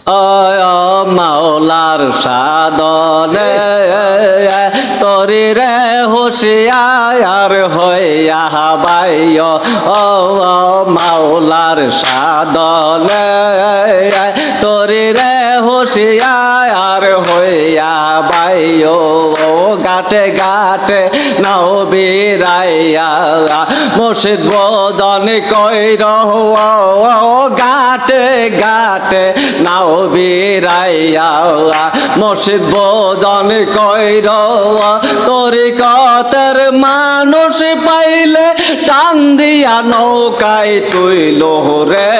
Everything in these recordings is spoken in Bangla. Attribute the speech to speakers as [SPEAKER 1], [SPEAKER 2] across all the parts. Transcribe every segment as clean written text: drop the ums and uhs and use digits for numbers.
[SPEAKER 1] মাওলার সাধনে তরি রে হুশিয়ার হইয়া বাইও মাওলার সাধনে তরি রে হুশিয়ার হইয়া বাইও গাটে গাটে নাও বিরাইয়া মুর্শিদ বোজন কইর গাটে গাটে নাও বিরাইয়া মুর্শিদ বোজন কইর তরিকতের মানুষ পাইলে টান দিয়া নৌকায় তুইল রে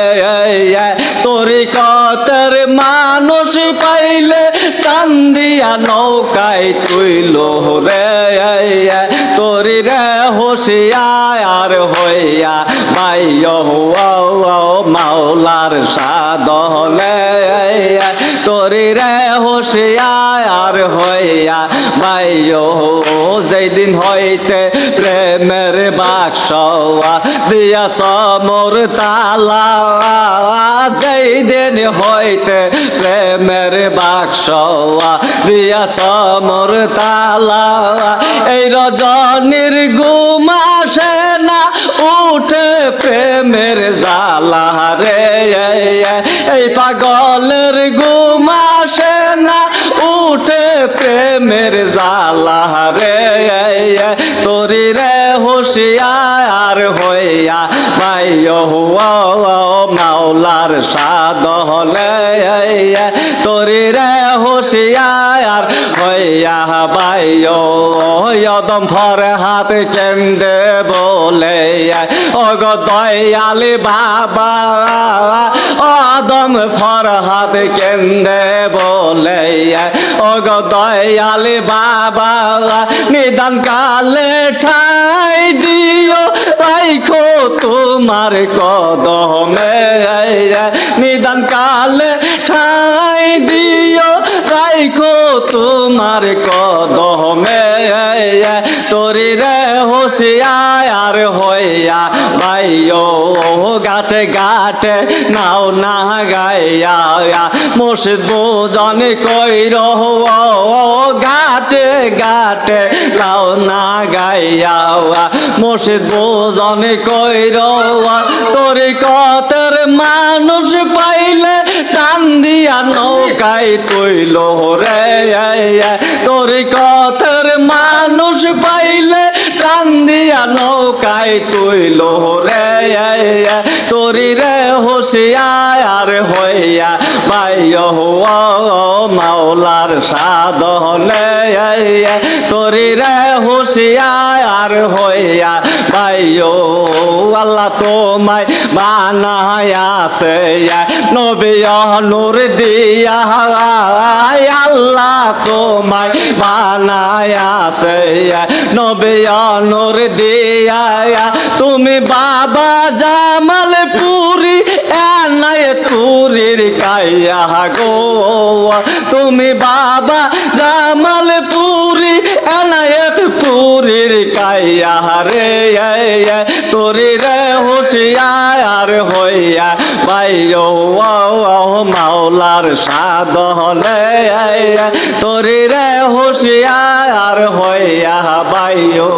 [SPEAKER 1] তরিকতের মানুষ পাইলে টান দিয়া নৌকায় তুইল রে তরি রে হুশিয়ার হইয়া বাইও মাওলার সাধনে তরি রে হুশিয়ার হইয়া বাইও যেদিন হইতে প্রেমের বাক্স দিয়াছ মোর তালা যেদিন হইতে প্রেমের বাক্স দিয়াছ মোর তালা এই রজনীর ঘুম আসে না উঠে প্রেমের জালা রে এই পাগলের ঘুম আসে না উঠে প্রেমের জালা রে তরি রে হুশিয়ার হইয়া বাইও মাওলার সাধনে তরি রে হুশিয়ার হইয়া বাইও অদম ভর হাত কেন্দ্রে বলে অগ দয়ালি বাবা অদম ভর হাত কেন্দ্রে বলে অগ দয়ালি বাবা নিদান কালে ঠাই দিও রাইখো তোমার কদমে নিদান কালে ঠাই দিও রাইখো তোমার কদমে তরি রে হুশিয়ার হইয়া বাইও গাটে গাটে নাও না গাইয়া মুর্শিদ বোজন কইর গাটে গাটে নাও না গাইয়া মুর্শিদ বোজন কইর তরিকতের মানুষ পাইলে টান দিয়া নৌকায় তুইল রে তরিকতের মানুষ পাইলে টান দিয়া নৌকায় তুইল রে তরি রে হুশিয়ার হইয়া বাইও মাওলার সাধনে তরি রে হুশিয়ার হইয়া বাইও আল্লাহ তোমায় বানায়াছে নবী নূর দিয়া আল্লাহ তোমায় বানায়াছে নবী নূর দিয়া তুমি বাবা জামাল পুরি এনায় তুরির কাইয়া গো তুমি বাবা জামাল পুরি এনায়ত পুরির কাইয়া রে তরি রে হুশিয়ার হইয়া বাইও মাওলার সাধনে তরি রে হুশিয়ার হইয়া বাইও